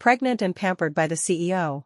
pregnant and pampered by the CEO.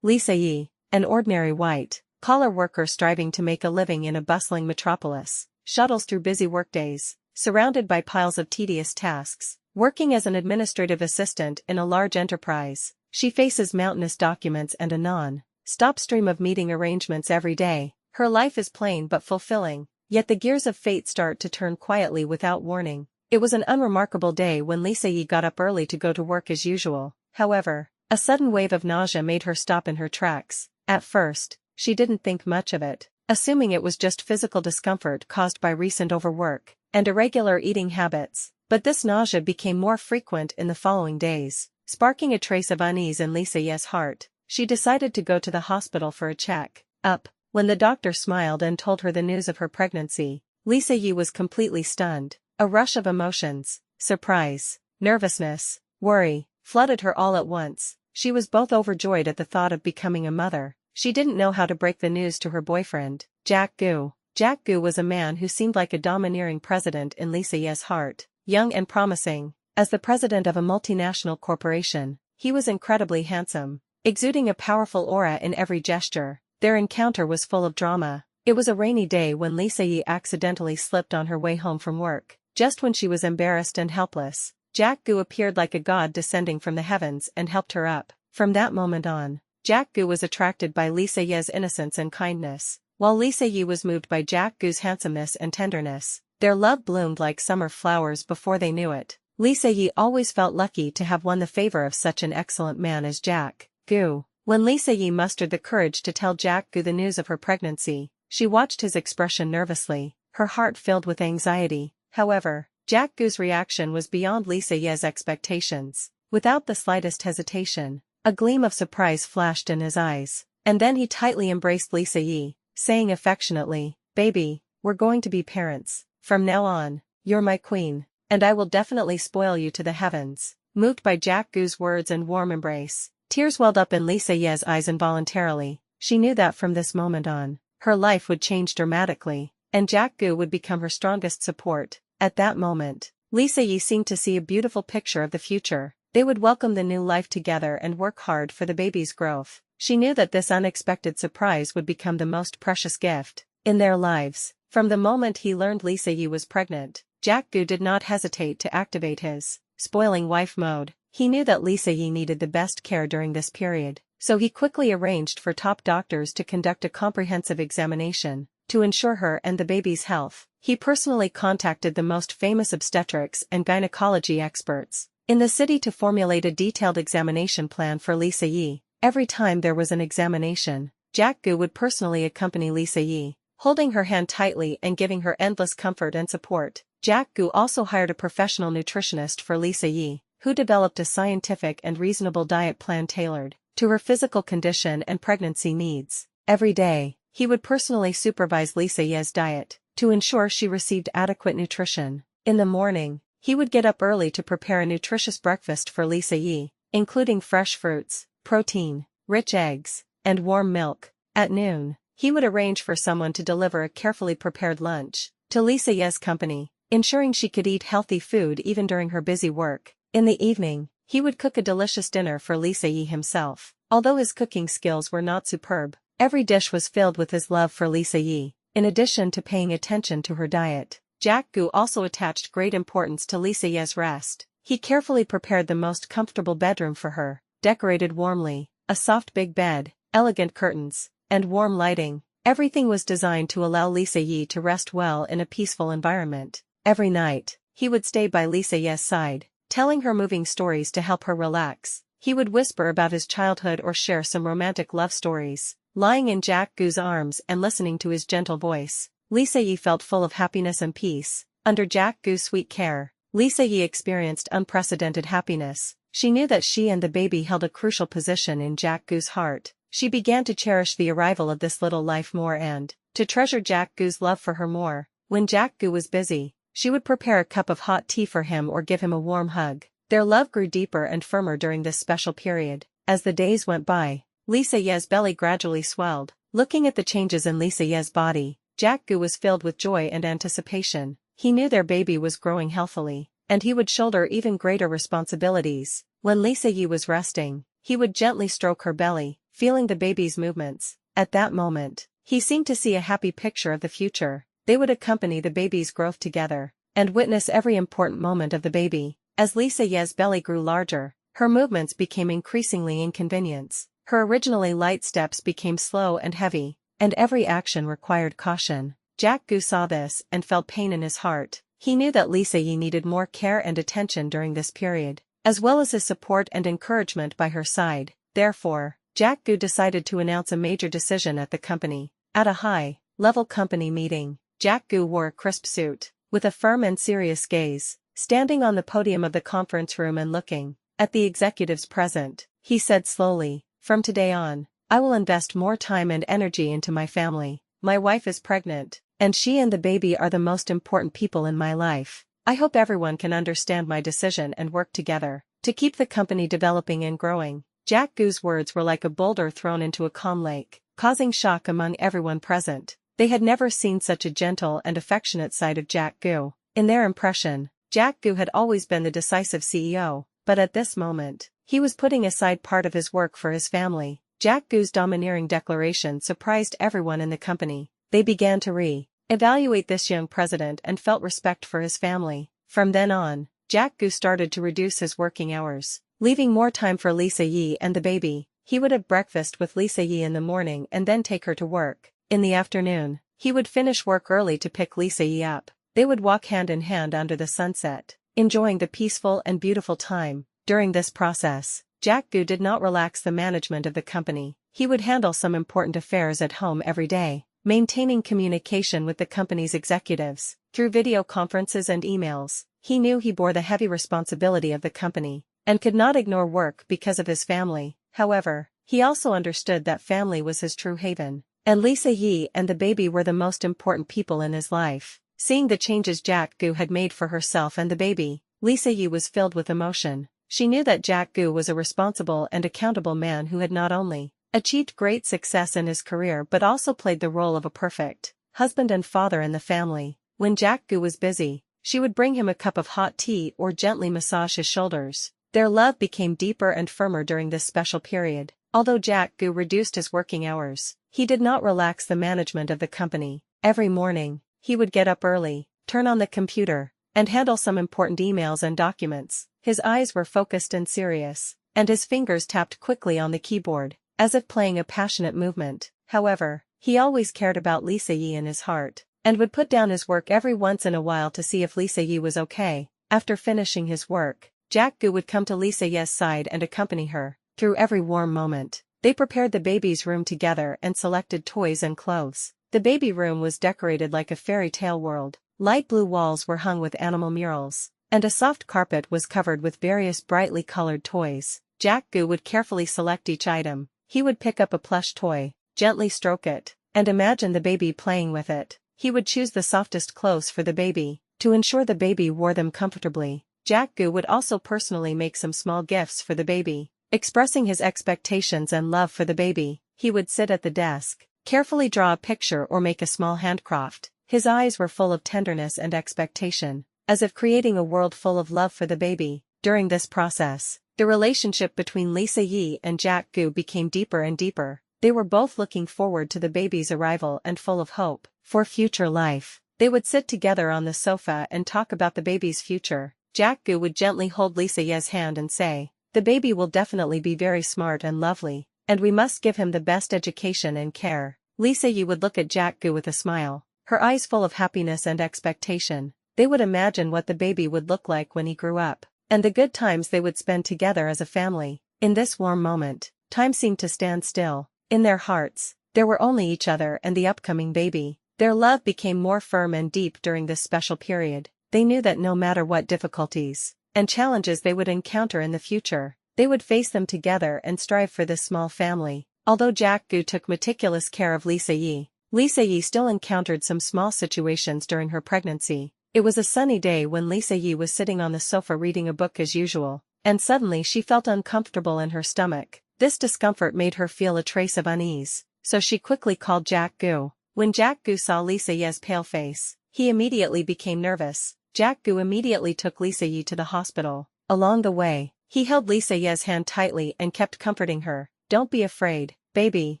Lisa Yi, an ordinary white-collar worker striving to make a living in a bustling metropolis, shuttles through busy workdays, surrounded by piles of tedious tasks. Working as an administrative assistant in a large enterprise, she faces mountainous documents and a non-stop stream of meeting arrangements every day. Her life is plain but fulfilling, yet the gears of fate start to turn quietly without warning. It was an unremarkable day when Lisa Yi got up early to go to work as usual. However, a sudden wave of nausea made her stop in her tracks. At first, she didn't think much of it, assuming it was just physical discomfort caused by recent overwork and irregular eating habits. But this nausea became more frequent in the following days, sparking a trace of unease in Lisa Yi's heart. She decided to go to the hospital for a check-up. When the doctor smiled and told her the news of her pregnancy, Lisa Yi was completely stunned. A rush of emotions, surprise, nervousness, worry, flooded her all at once. She was both overjoyed at the thought of becoming a mother. She didn't know how to break the news to her boyfriend, Jack Gu. Jack Gu was a man who seemed like a domineering president in Lisa Yi's heart. Young and promising, as the president of a multinational corporation, he was incredibly handsome, exuding a powerful aura in every gesture. Their encounter was full of drama. It was a rainy day when Lisa Yi accidentally slipped on her way home from work. Just when she was embarrassed and helpless, Jack Gu appeared like a god descending from the heavens and helped her up. From that moment on, Jack Gu was attracted by Lisa Yi's innocence and kindness, while Lisa Yi was moved by Jack Gu's handsomeness and tenderness. Their love bloomed like summer flowers before they knew it. Lisa Yi always felt lucky to have won the favor of such an excellent man as Jack Gu. When Lisa Yi mustered the courage to tell Jack Gu the news of her pregnancy, she watched his expression nervously, her heart filled with anxiety. However, Jack Gu's reaction was beyond Lisa Yi's expectations. Without the slightest hesitation, a gleam of surprise flashed in his eyes, and then he tightly embraced Lisa Yi, saying affectionately, "Baby, we're going to be parents. From now on, you're my queen, and I will definitely spoil you to the heavens." Moved by Jack Gu's words and warm embrace, tears welled up in Lisa Yi's eyes involuntarily. She knew that from this moment on, her life would change dramatically, and Jack Gu would become her strongest support. At that moment, Lisa Yi seemed to see a beautiful picture of the future. They would welcome the new life together and work hard for the baby's growth. She knew that this unexpected surprise would become the most precious gift in their lives. From the moment he learned Lisa Yi was pregnant, Jack Gu did not hesitate to activate his spoiling wife mode. He knew that Lisa Yi needed the best care during this period, so he quickly arranged for top doctors to conduct a comprehensive examination to ensure her and the baby's health. He personally contacted the most famous obstetrics and gynecology experts in the city to formulate a detailed examination plan for Lisa Yi. Every time there was an examination, Jack Gu would personally accompany Lisa Yi, holding her hand tightly and giving her endless comfort and support. Jack Gu also hired a professional nutritionist for Lisa Yi, who developed a scientific and reasonable diet plan tailored to her physical condition and pregnancy needs. Every day, he would personally supervise Lisa Yi's diet to ensure she received adequate nutrition. In the morning, he would get up early to prepare a nutritious breakfast for Lisa Yi, including fresh fruits, protein, rich eggs, and warm milk. At noon, he would arrange for someone to deliver a carefully prepared lunch to Lisa Yi's company, ensuring she could eat healthy food even during her busy work. In the evening, he would cook a delicious dinner for Lisa Yi himself. Although his cooking skills were not superb, every dish was filled with his love for Lisa Yi. In addition to paying attention to her diet, Jack Gu also attached great importance to Lisa Yi's rest. He carefully prepared the most comfortable bedroom for her, decorated warmly, a soft big bed, elegant curtains, and warm lighting. Everything was designed to allow Lisa Yi to rest well in a peaceful environment. Every night, he would stay by Lisa Yi's side, telling her moving stories to help her relax. He would whisper about his childhood or share some romantic love stories. Lying in Jack Gu's arms and listening to his gentle voice, Lisa Yi felt full of happiness and peace. Under Jack Gu's sweet care, Lisa Yi experienced unprecedented happiness. She knew that she and the baby held a crucial position in Jack Gu's heart. She began to cherish the arrival of this little life more and to treasure Jack Gu's love for her more. When Jack Gu was busy, she would prepare a cup of hot tea for him or give him a warm hug. Their love grew deeper and firmer during this special period. As the days went by, Lisa Yi's belly gradually swelled. Looking at the changes in Lisa Yi's body, Jack Gu was filled with joy and anticipation. He knew their baby was growing healthily, and he would shoulder even greater responsibilities. When Lisa Yi was resting, he would gently stroke her belly, feeling the baby's movements. At that moment, he seemed to see a happy picture of the future. They would accompany the baby's growth together, and witness every important moment of the baby. As Lisa Yi's belly grew larger, her movements became increasingly inconvenienced. Her originally light steps became slow and heavy, and every action required caution. Jack Gu saw this and felt pain in his heart. He knew that Lisa Yi needed more care and attention during this period, as well as his support and encouragement by her side. Therefore, Jack Gu decided to announce a major decision at the company. At a high-level company meeting, Jack Gu wore a crisp suit, with a firm and serious gaze. Standing on the podium of the conference room and looking at the executives present, he said slowly, "From today on, I will invest more time and energy into my family. My wife is pregnant, and she and the baby are the most important people in my life. I hope everyone can understand my decision and work together to keep the company developing and growing." Jack Gu's words were like a boulder thrown into a calm lake, causing shock among everyone present. They had never seen such a gentle and affectionate side of Jack Gu. In their impression, Jack Gu had always been the decisive CEO, but at this moment, he was putting aside part of his work for his family. Jack Gu's domineering declaration surprised everyone in the company. They began to re-evaluate this young president and felt respect for his family. From then on, Jack Gu started to reduce his working hours, leaving more time for Lisa Yi and the baby. He would have breakfast with Lisa Yi in the morning and then take her to work. In the afternoon, he would finish work early to pick Lisa Yi up. They would walk hand in hand under the sunset, enjoying the peaceful and beautiful time. During this process, Jack Gu did not relax the management of the company. He would handle some important affairs at home every day, maintaining communication with the company's executives through video conferences and emails. He knew he bore the heavy responsibility of the company and could not ignore work because of his family. However, he also understood that family was his true haven, and Lisa Yi and the baby were the most important people in his life. Seeing the changes Jack Gu had made for herself and the baby, Lisa Yi was filled with emotion. She knew that Jack Gu was a responsible and accountable man who had not only achieved great success in his career but also played the role of a perfect husband and father in the family. When Jack Gu was busy, she would bring him a cup of hot tea or gently massage his shoulders. Their love became deeper and firmer during this special period. Although Jack Gu reduced his working hours, he did not relax the management of the company. Every morning, he would get up early, turn on the computer, and handle some important emails and documents. His eyes were focused and serious, and his fingers tapped quickly on the keyboard, as if playing a passionate movement. However, he always cared about Lisa Yi in his heart, and would put down his work every once in a while to see if Lisa Yi was okay. After finishing his work, Jack Gu would come to Lisa Yi's side and accompany her through every warm moment. They prepared the baby's room together and selected toys and clothes. The baby room was decorated like a fairy tale world. Light blue walls were hung with animal murals, and a soft carpet was covered with various brightly colored toys. Jack Gu would carefully select each item. He would pick up a plush toy, gently stroke it, and imagine the baby playing with it. He would choose the softest clothes for the baby, to ensure the baby wore them comfortably. Jack Gu would also personally make some small gifts for the baby, expressing his expectations and love for the baby. He would sit at the desk, carefully draw a picture or make a small handcraft. His eyes were full of tenderness and expectation, as if creating a world full of love for the baby. During this process, the relationship between Lisa Yi and Jack Gu became deeper and deeper. They were both looking forward to the baby's arrival and full of hope for future life. They would sit together on the sofa and talk about the baby's future. Jack Gu would gently hold Lisa Yi's hand and say, "The baby will definitely be very smart and lovely, and we must give him the best education and care." Lisa Yi would look at Jack Gu with a smile, her eyes full of happiness and expectation. They would imagine what the baby would look like when he grew up, and the good times they would spend together as a family. In this warm moment, time seemed to stand still. In their hearts, there were only each other and the upcoming baby. Their love became more firm and deep during this special period. They knew that no matter what difficulties and challenges they would encounter in the future, they would face them together and strive for this small family. Although Jack Gu took meticulous care of Lisa Yi still encountered some small situations during her pregnancy. It was a sunny day when Lisa Yi was sitting on the sofa reading a book as usual, and suddenly she felt uncomfortable in her stomach. This discomfort made her feel a trace of unease, so she quickly called Jack Gu. When Jack Gu saw Lisa Yi's pale face, he immediately became nervous. Jack Gu immediately took Lisa Yi to the hospital. Along the way, he held Lisa Yi's hand tightly and kept comforting her. "Don't be afraid, baby,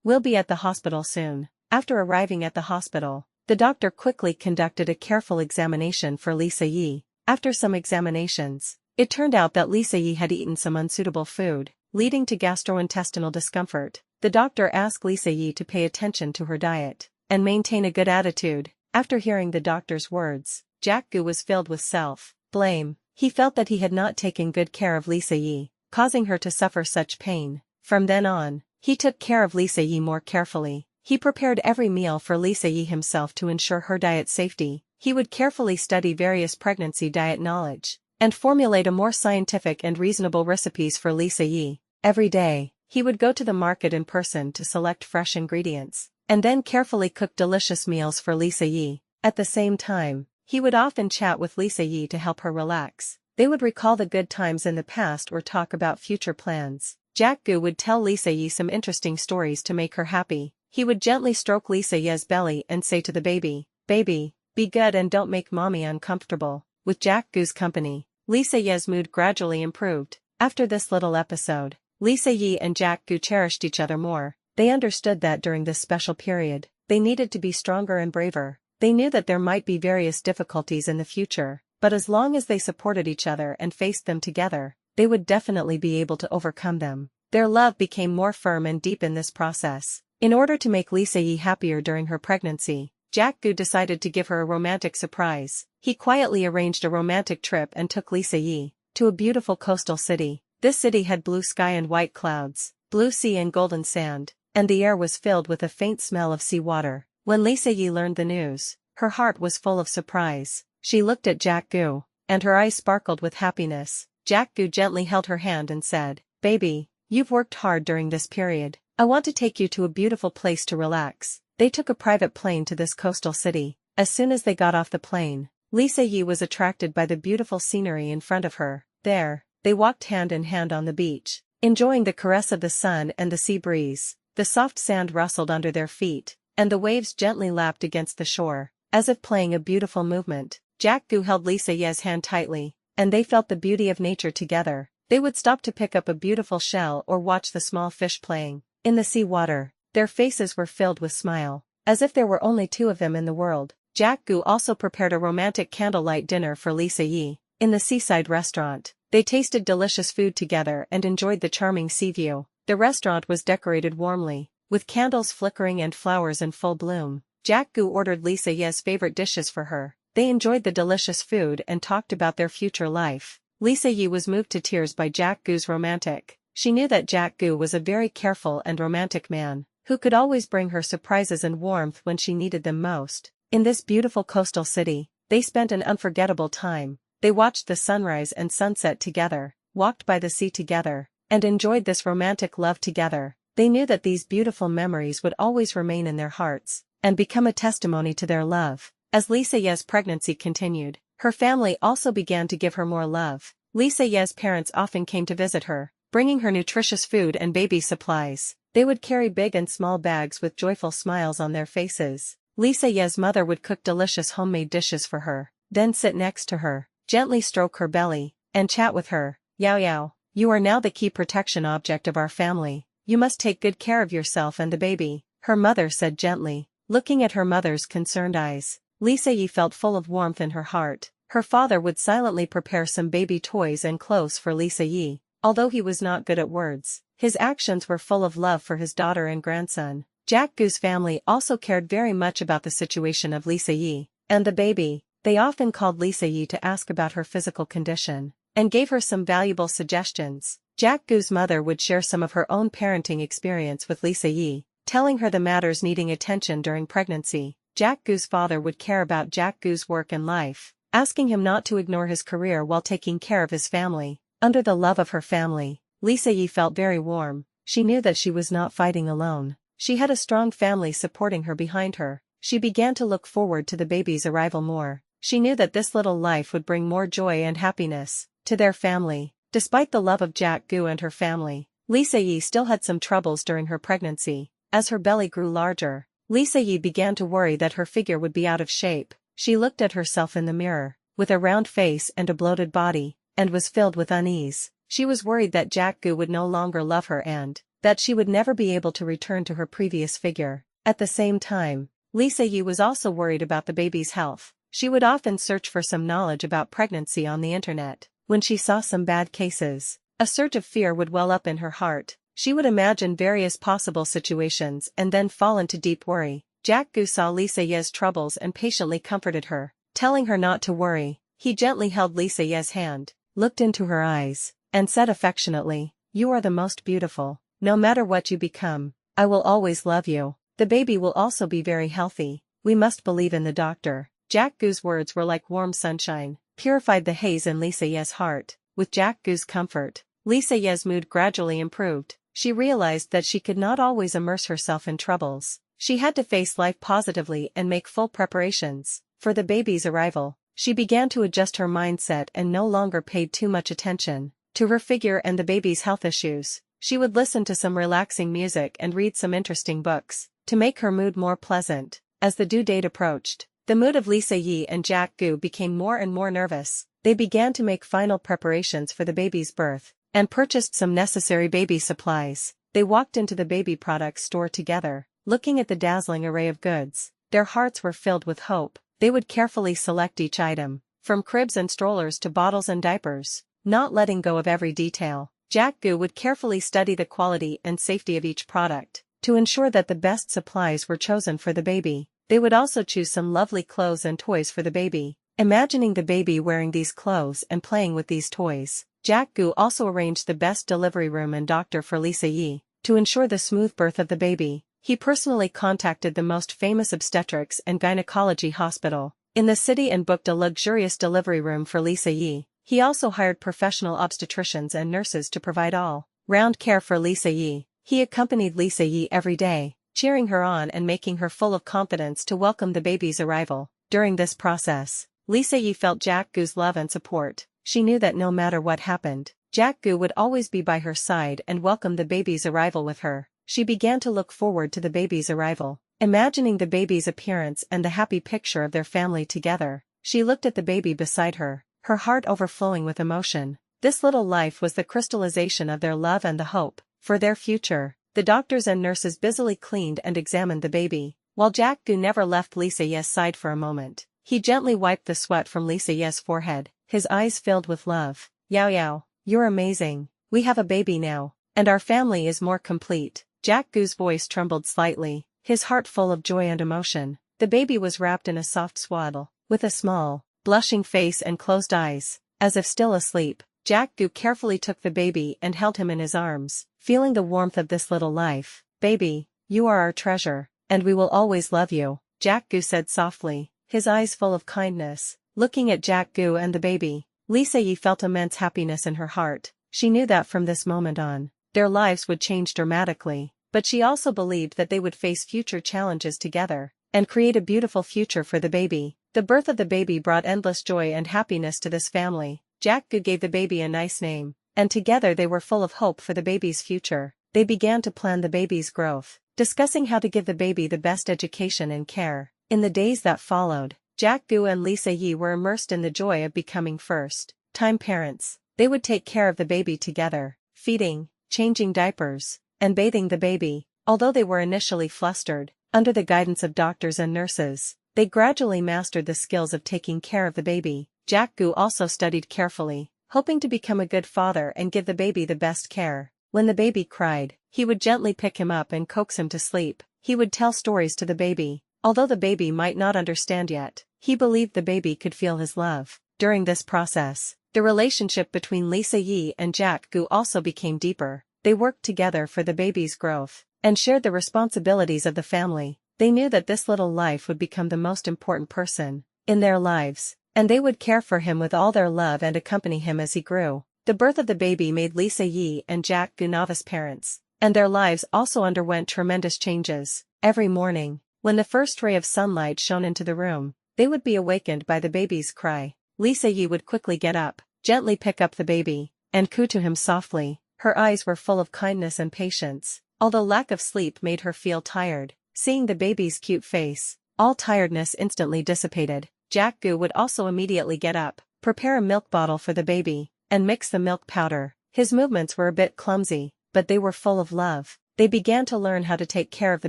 we'll be at the hospital soon." After arriving at the hospital, the doctor quickly conducted a careful examination for Lisa Yi. After some examinations, it turned out that Lisa Yi had eaten some unsuitable food, leading to gastrointestinal discomfort. The doctor asked Lisa Yi to pay attention to her diet and maintain a good attitude. After hearing the doctor's words, Jack Gu was filled with self-blame. He felt that he had not taken good care of Lisa Yi, causing her to suffer such pain. From then on, he took care of Lisa Yi more carefully. He prepared every meal for Lisa Yi himself to ensure her diet safety. He would carefully study various pregnancy diet knowledge and formulate a more scientific and reasonable recipes for Lisa Yi. Every day, he would go to the market in person to select fresh ingredients and then carefully cook delicious meals for Lisa Yi. At the same time, he would often chat with Lisa Yi to help her relax. They would recall the good times in the past or talk about future plans. Jack Gu would tell Lisa Yi some interesting stories to make her happy. He would gently stroke Lisa Yi's belly and say to the baby, "Baby, be good and don't make mommy uncomfortable." With Jack Gu's company, Lisa Yi's mood gradually improved. After this little episode, Lisa Yi and Jack Gu cherished each other more. They understood that during this special period, they needed to be stronger and braver. They knew that there might be various difficulties in the future, but as long as they supported each other and faced them together, they would definitely be able to overcome them. Their love became more firm and deep in this process. In order to make Lisa Yi happier during her pregnancy, Jack Gu decided to give her a romantic surprise. He quietly arranged a romantic trip and took Lisa Yi to a beautiful coastal city. This city had blue sky and white clouds, blue sea and golden sand, and the air was filled with a faint smell of seawater. When Lisa Yi learned the news, her heart was full of surprise. She looked at Jack Gu, and her eyes sparkled with happiness. Jack Gu gently held her hand and said, "Baby, you've worked hard during this period. I want to take you to a beautiful place to relax." They took a private plane to this coastal city. As soon as they got off the plane, Lisa Yi was attracted by the beautiful scenery in front of her. There, they walked hand in hand on the beach, enjoying the caress of the sun and the sea breeze. The soft sand rustled under their feet, and the waves gently lapped against the shore, as if playing a beautiful movement. Jack Gu held Lisa Yi's hand tightly, and they felt the beauty of nature together. They would stop to pick up a beautiful shell or watch the small fish playing in the sea water. Their faces were filled with smile, as if there were only two of them in the world. Jack Gu also prepared a romantic candlelight dinner for Lisa Yi. In the seaside restaurant, they tasted delicious food together and enjoyed the charming sea view. The restaurant was decorated warmly, with candles flickering and flowers in full bloom. Jack Gu ordered Lisa Yi's favorite dishes for her. They enjoyed the delicious food and talked about their future life. Lisa Yi was moved to tears by Jack Gu's romantic. She knew that Jack Gu was a very careful and romantic man, who could always bring her surprises and warmth when she needed them most. In this beautiful coastal city, they spent an unforgettable time. They watched the sunrise and sunset together, walked by the sea together, and enjoyed this romantic love together. They knew that these beautiful memories would always remain in their hearts and become a testimony to their love. As Lisa Yi's pregnancy continued, her family also began to give her more love. Lisa Yi's parents often came to visit her, bringing her nutritious food and baby supplies. They would carry big and small bags with joyful smiles on their faces. Lisa Yi's mother would cook delicious homemade dishes for her, then sit next to her, gently stroke her belly, and chat with her. "Yao Yao, you are now the key protection object of our family. You must take good care of yourself and the baby," her mother said gently. Looking at her mother's concerned eyes, Lisa Yi felt full of warmth in her heart. Her father would silently prepare some baby toys and clothes for Lisa Yi. Although he was not good at words, his actions were full of love for his daughter and grandson. Jack Gu's family also cared very much about the situation of Lisa Yi and the baby. They often called Lisa Yi to ask about her physical condition and gave her some valuable suggestions. Jack Gu's mother would share some of her own parenting experience with Lisa Yi, telling her the matters needing attention during pregnancy. Jack Gu's father would care about Jack Gu's work and life, asking him not to ignore his career while taking care of his family. Under the love of her family, Lisa Yi felt very warm. She knew that she was not fighting alone. She had a strong family supporting her behind her. She began to look forward to the baby's arrival more. She knew that this little life would bring more joy and happiness to their family. Despite the love of Jack Gu and her family, Lisa Yi still had some troubles during her pregnancy. As her belly grew larger, Lisa Yi began to worry that her figure would be out of shape. She looked at herself in the mirror, with a round face and a bloated body, and was filled with unease. She was worried that Jack-gu would no longer love her and that she would never be able to return to her previous figure. At the same time, Lisa Yi was also worried about the baby's health. She would often search for some knowledge about pregnancy on the internet. When she saw some bad cases, a surge of fear would well up in her heart. She would imagine various possible situations and then fall into deep worry. Jack-gu saw Lisa Ye's troubles and patiently comforted her, telling her not to worry. He gently held Lisa Ye's hand, looked into her eyes, and said affectionately, "You are the most beautiful. No matter what you become, I will always love you. The baby will also be very healthy. We must believe in the doctor." Jack-gu's words were like warm sunshine, purified the haze in Lisa Ye's heart. With Jack-gu's comfort, Lisa Ye's mood gradually improved. She realized that she could not always immerse herself in troubles. She had to face life positively and make full preparations for the baby's arrival. She began to adjust her mindset and no longer paid too much attention to her figure and the baby's health issues. She would listen to some relaxing music and read some interesting books to make her mood more pleasant. As the due date approached, the mood of Lisa Yi and Jack-gu became more and more nervous. They began to make final preparations for the baby's birth and purchased some necessary baby supplies. They walked into the baby products store together, looking at the dazzling array of goods. Their hearts were filled with hope. They would carefully select each item, from cribs and strollers to bottles and diapers, not letting go of every detail. Jack-gu would carefully study the quality and safety of each product to ensure that the best supplies were chosen for the baby. They would also choose some lovely clothes and toys for the baby, imagining the baby wearing these clothes and playing with these toys. Jack-gu also arranged the best delivery room and doctor for Lisa Yi to ensure the smooth birth of the baby. He personally contacted the most famous obstetrics and gynecology hospital in the city and booked a luxurious delivery room for Lisa Yi. He also hired professional obstetricians and nurses to provide all-round care for Lisa Yi. He accompanied Lisa Yi every day, cheering her on and making her full of confidence to welcome the baby's arrival. During this process, Lisa Yi felt Jack-gu's love and support. She knew that no matter what happened, Jack-gu would always be by her side and welcome the baby's arrival with her. She began to look forward to the baby's arrival, imagining the baby's appearance and the happy picture of their family together. She looked at the baby beside her, her heart overflowing with emotion. This little life was the crystallization of their love and the hope for their future. The doctors and nurses busily cleaned and examined the baby, while Jack-gu never left Lisa Ye's side for a moment. He gently wiped the sweat from Lisa Ye's forehead, his eyes filled with love. "Yao Yao, you're amazing. We have a baby now, and our family is more complete." Jack-gu's voice trembled slightly, his heart full of joy and emotion. The baby was wrapped in a soft swaddle, with a small, blushing face and closed eyes, as if still asleep. Jack-gu carefully took the baby and held him in his arms, feeling the warmth of this little life. "Baby, you are our treasure, and we will always love you," Jack-gu said softly, his eyes full of kindness. Looking at Jack-gu and the baby, Lisa Yi felt immense happiness in her heart. She knew that from this moment on, their lives would change dramatically, but she also believed that they would face future challenges together and create a beautiful future for the baby. The birth of the baby brought endless joy and happiness to this family. Jack-gu gave the baby a nice name, and together they were full of hope for the baby's future. They began to plan the baby's growth, discussing how to give the baby the best education and care. In the days that followed, Jack-gu and Lisa Yi were immersed in the joy of becoming first-time parents. They would take care of the baby together, feeding, changing diapers, and bathing the baby. Although they were initially flustered, under the guidance of doctors and nurses, they gradually mastered the skills of taking care of the baby. Jack-gu also studied carefully, hoping to become a good father and give the baby the best care. When the baby cried, he would gently pick him up and coax him to sleep. He would tell stories to the baby. Although the baby might not understand yet, he believed the baby could feel his love. During this process, the relationship between Lisa Yi and Jack-gu also became deeper. They worked together for the baby's growth and shared the responsibilities of the family. They knew that this little life would become the most important person in their lives, and they would care for him with all their love and accompany him as he grew. The birth of the baby made Lisa Yi and Jack-gu novice parents, and their lives also underwent tremendous changes. Every morning, when the first ray of sunlight shone into the room, they would be awakened by the baby's cry. Lisa Yi would quickly get up, gently pick up the baby, and coo to him softly. Her eyes were full of kindness and patience, although lack of sleep made her feel tired. Seeing the baby's cute face, all tiredness instantly dissipated. Jack Gu would also immediately get up, prepare a milk bottle for the baby, and mix the milk powder. His movements were a bit clumsy, but they were full of love. They began to learn how to take care of the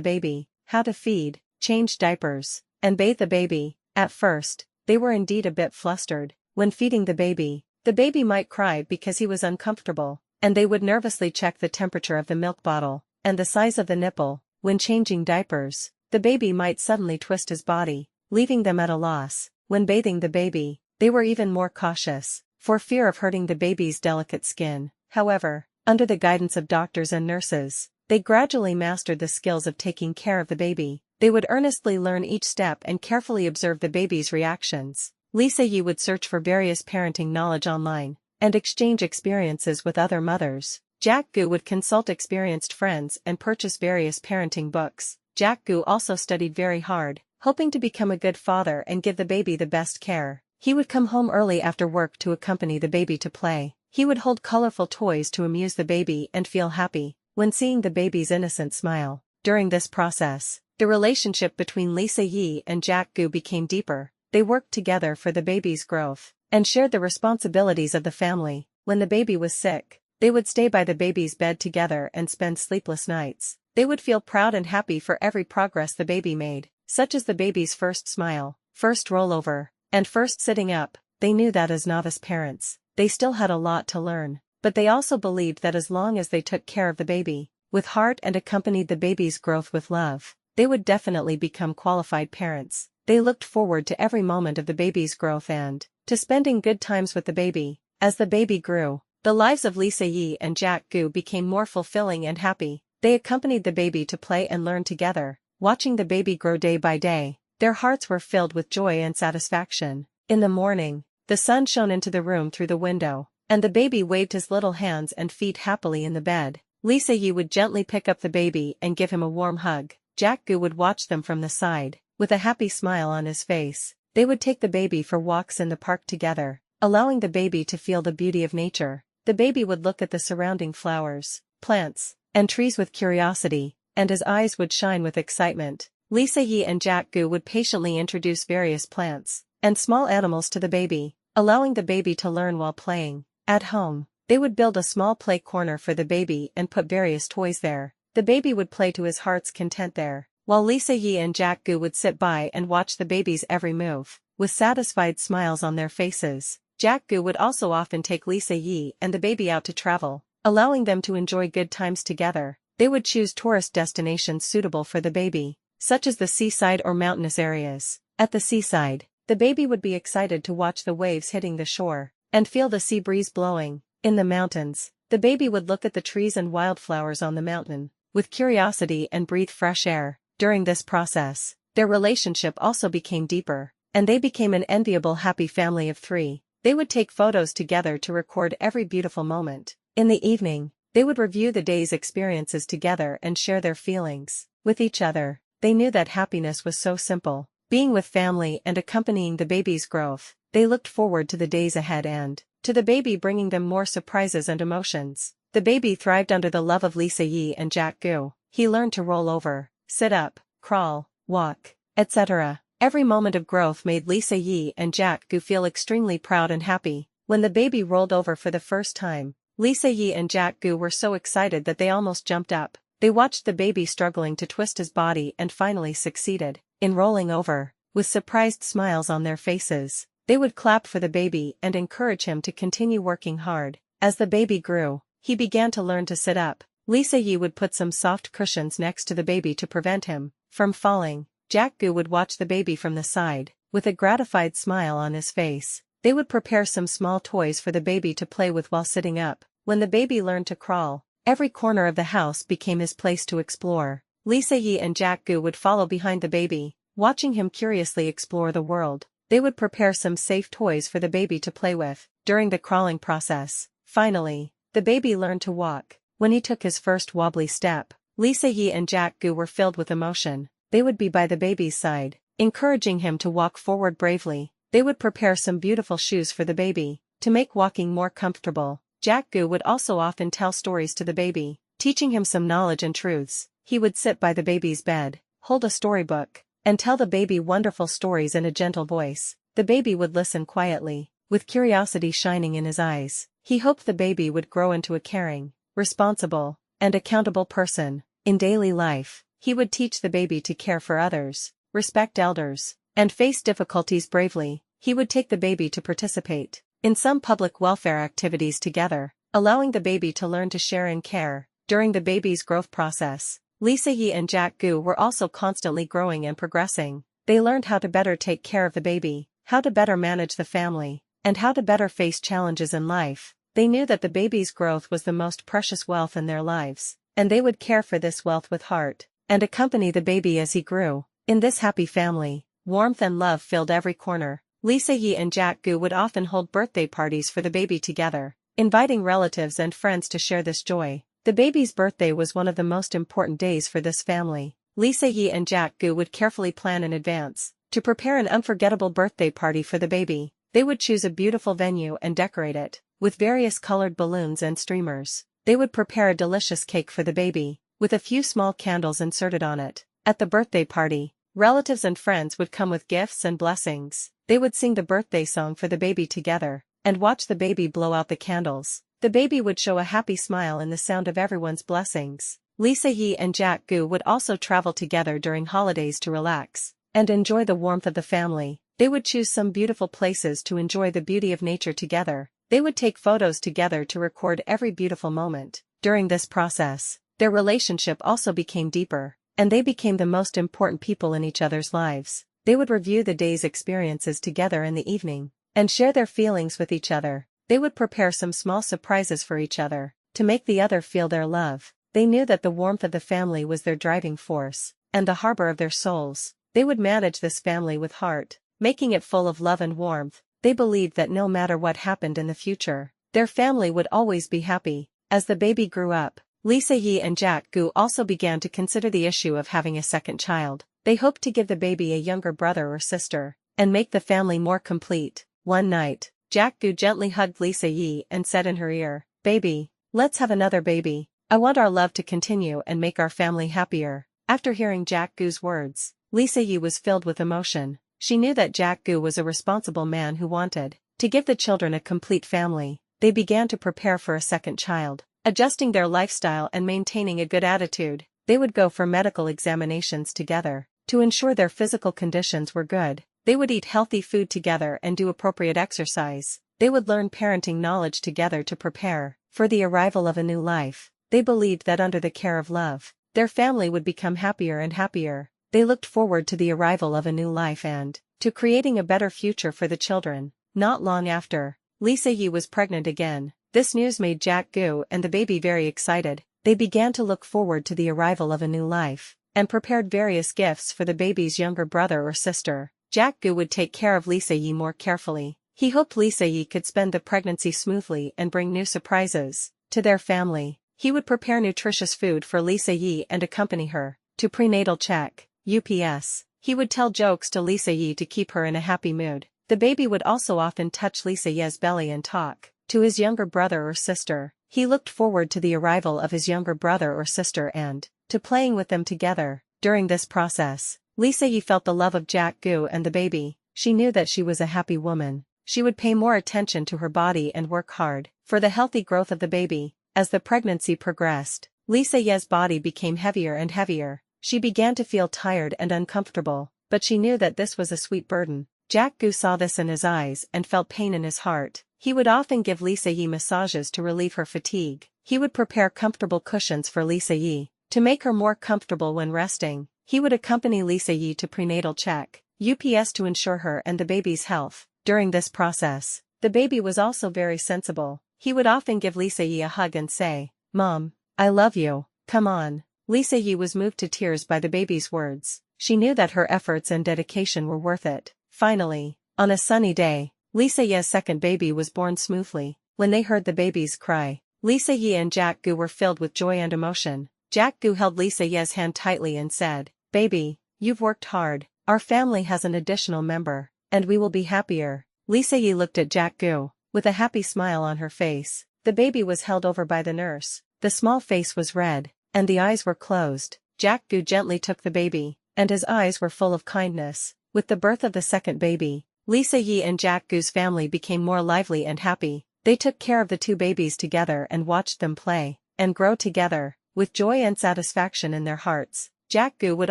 baby, how to feed, change diapers, and bathe the baby. At first, they were indeed a bit flustered. When feeding the baby might cry because he was uncomfortable, and they would nervously check the temperature of the milk bottle and the size of the nipple. When changing diapers, the baby might suddenly twist his body, leaving them at a loss. When bathing the baby, they were even more cautious, for fear of hurting the baby's delicate skin. However, under the guidance of doctors and nurses, they gradually mastered the skills of taking care of the baby. They would earnestly learn each step and carefully observe the baby's reactions. Lisa Yi would search for various parenting knowledge online and exchange experiences with other mothers. Jack Gu would consult experienced friends and purchase various parenting books. Jack Gu also studied very hard, hoping to become a good father and give the baby the best care. He would come home early after work to accompany the baby to play. He would hold colorful toys to amuse the baby and feel happy when seeing the baby's innocent smile. During this process, the relationship between Lisa Yi and Jack Gu became deeper. They worked together for the baby's growth and shared the responsibilities of the family. When the baby was sick, they would stay by the baby's bed together and spend sleepless nights. They would feel proud and happy for every progress the baby made, such as the baby's first smile, first rollover, and first sitting up. They knew that as novice parents, they still had a lot to learn, but they also believed that as long as they took care of the baby with heart and accompanied the baby's growth with love, they would definitely become qualified parents. They looked forward to every moment of the baby's growth and to spending good times with the baby. As the baby grew, the lives of Lisa Yi and Jack Gu became more fulfilling and happy. They accompanied the baby to play and learn together, watching the baby grow day by day. Their hearts were filled with joy and satisfaction. In the morning, the sun shone into the room through the window, and the baby waved his little hands and feet happily in the bed. Lisa Yi would gently pick up the baby and give him a warm hug. Jack Gu would watch them from the side, with a happy smile on his face. They would take the baby for walks in the park together, allowing the baby to feel the beauty of nature. The baby would look at the surrounding flowers, plants, and trees with curiosity, and his eyes would shine with excitement. Lisa Yi and Jack Gu would patiently introduce various plants and small animals to the baby, allowing the baby to learn while playing. At home, they would build a small play corner for the baby and put various toys there. The baby would play to his heart's content there, while Lisa Yi and Jack Gu would sit by and watch the baby's every move, with satisfied smiles on their faces. Jack Gu would also often take Lisa Yi and the baby out to travel, allowing them to enjoy good times together. They would choose tourist destinations suitable for the baby, such as the seaside or mountainous areas. At the seaside, the baby would be excited to watch the waves hitting the shore and feel the sea breeze blowing. In the mountains, the baby would look at the trees and wildflowers on the mountain with curiosity and breathe fresh air. During this process, their relationship also became deeper, and they became an enviable happy family of three. They would take photos together to record every beautiful moment. In the evening, they would review the day's experiences together and share their feelings with each other. They knew that happiness was so simple, being with family and accompanying the baby's growth. They looked forward to the days ahead and to the baby bringing them more surprises and emotions. The baby thrived under the love of Lisa Yi and Jack Gu. He learned to roll over, sit up, crawl, walk, etc. Every moment of growth made Lisa Yi and Jack Gu feel extremely proud and happy. When the baby rolled over for the first time, Lisa Yi and Jack Gu were so excited that they almost jumped up. They watched the baby struggling to twist his body and finally succeeded in rolling over. With surprised smiles on their faces, they would clap for the baby and encourage him to continue working hard. As the baby grew, he began to learn to sit up. Lisa Yi would put some soft cushions next to the baby to prevent him from falling. Jack Gu would watch the baby from the side, with a gratified smile on his face. They would prepare some small toys for the baby to play with while sitting up. When the baby learned to crawl, every corner of the house became his place to explore. Lisa Yi and Jack Gu would follow behind the baby, watching him curiously explore the world. They would prepare some safe toys for the baby to play with during the crawling process. Finally, the baby learned to walk. When he took his first wobbly step, Lisa Yi and Jack Gu were filled with emotion. They would be by the baby's side, encouraging him to walk forward bravely. They would prepare some beautiful shoes for the baby to make walking more comfortable. Jack Gu would also often tell stories to the baby, teaching him some knowledge and truths. He would sit by the baby's bed, hold a storybook, and tell the baby wonderful stories in a gentle voice. The the baby would listen quietly, with curiosity shining in his eyes. He hoped the baby would grow into a caring, responsible, and accountable person. In daily life, he would teach the baby to care for others, respect elders, and face difficulties bravely. He would take the baby to participate in some public welfare activities together, allowing the baby to learn to share and care. During the baby's growth process, Lisa Yi and Jack Gu were also constantly growing and progressing. They learned how to better take care of the baby, how to better manage the family, and how to better face challenges in life. They knew that the baby's growth was the most precious wealth in their lives, and they would care for this wealth with heart, and accompany the baby as he grew. In this happy family, warmth and love filled every corner. Lisa Yi and Jack Gu would often hold birthday parties for the baby together, inviting relatives and friends to share this joy. The baby's birthday was one of the most important days for this family. Lisa Yi and Jack Gu would carefully plan in advance to prepare an unforgettable birthday party for the baby. They would choose a beautiful venue and decorate it with various colored balloons and streamers. They would prepare a delicious cake for the baby, with a few small candles inserted on it. At the birthday party, relatives and friends would come with gifts and blessings. They would sing the birthday song for the baby together, and watch the baby blow out the candles. The baby would show a happy smile in the sound of everyone's blessings. Lisa Yi and Jack Gu would also travel together during holidays to relax and enjoy the warmth of the family. They would choose some beautiful places to enjoy the beauty of nature together. They would take photos together to record every beautiful moment. During this process, their relationship also became deeper, and they became the most important people in each other's lives. They would review the day's experiences together in the evening, and share their feelings with each other. They would prepare some small surprises for each other, to make the other feel their love. They knew that the warmth of the family was their driving force, and the harbor of their souls. They would manage this family with heart, making it full of love and warmth. They believed that no matter what happened in the future, their family would always be happy. As the baby grew up, Lisa Yi and Jack Gu also began to consider the issue of having a second child. They hoped to give the baby a younger brother or sister, and make the family more complete. One night, Jack Gu gently hugged Lisa Yi and said in her ear, "Baby, let's have another baby. I want our love to continue and make our family happier." After hearing Jack Gu's words, Lisa Yi was filled with emotion. She knew that Jack Gu was a responsible man who wanted to give the children a complete family. They began to prepare for a second child, adjusting their lifestyle and maintaining a good attitude. They would go for medical examinations together to ensure their physical conditions were good. They would eat healthy food together and do appropriate exercise. They would learn parenting knowledge together to prepare for the arrival of a new life. They believed that under the care of love, their family would become happier and happier. They looked forward to the arrival of a new life and to creating a better future for the children. Not long after, Lisa Yi was pregnant again. This news made Jack Gu and the baby very excited. They began to look forward to the arrival of a new life, and prepared various gifts for the baby's younger brother or sister. Jack Gu would take care of Lisa Yi more carefully. He hoped Lisa Yi could spend the pregnancy smoothly and bring new surprises to their family. He would prepare nutritious food for Lisa Yi and accompany her to prenatal check, UPS. He would tell jokes to Lisa Yi to keep her in a happy mood. The baby would also often touch Lisa Yi's belly and talk to his younger brother or sister. He looked forward to the arrival of his younger brother or sister and to playing with them together. During this process, Lisa Yi felt the love of Jack Gu and the baby. She knew that she was a happy woman. She would pay more attention to her body and work hard for the healthy growth of the baby. As the pregnancy progressed, Lisa Yi's body became heavier and heavier. She began to feel tired and uncomfortable, but she knew that this was a sweet burden. Jack Gu saw this in his eyes and felt pain in his heart. He would often give Lisa Yi massages to relieve her fatigue. He would prepare comfortable cushions for Lisa Yi to make her more comfortable when resting. He would accompany Lisa Yi to prenatal check, UPS, to ensure her and the baby's health. During this process, the baby was also very sensible. He would often give Lisa Yi a hug and say, "Mom, I love you, come on." Lisa Yi was moved to tears by the baby's words. She knew that her efforts and dedication were worth it. Finally, on a sunny day, Lisa Yi's second baby was born smoothly. When they heard the baby's cry, Lisa Yi and Jack Gu were filled with joy and emotion. Jack Gu held Lisa Yi's hand tightly and said, "Baby, you've worked hard. Our family has an additional member, and we will be happier." Lisa Yi looked at Jack Gu with a happy smile on her face. The baby was held over by the nurse. The small face was red, and the eyes were closed. Jack Gu gently took the baby, and his eyes were full of kindness. With the birth of the second baby, Lisa Yi and Jack Gu's family became more lively and happy. They took care of the two babies together and watched them play and grow together, with joy and satisfaction in their hearts. Jack Gu would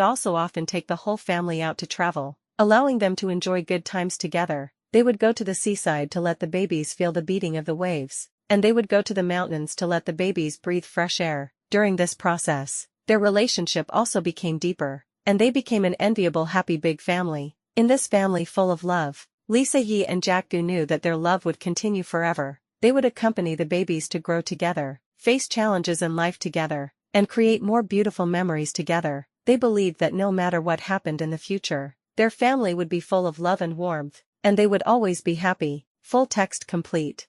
also often take the whole family out to travel, allowing them to enjoy good times together. They would go to the seaside to let the babies feel the beating of the waves, and they would go to the mountains to let the babies breathe fresh air. During this process, their relationship also became deeper, and they became an enviable happy big family. In this family full of love, Lisa Yi and Jack Gu knew that their love would continue forever. They would accompany the babies to grow together, face challenges in life together, and create more beautiful memories together. They believed that no matter what happened in the future, their family would be full of love and warmth, and they would always be happy. Full text complete.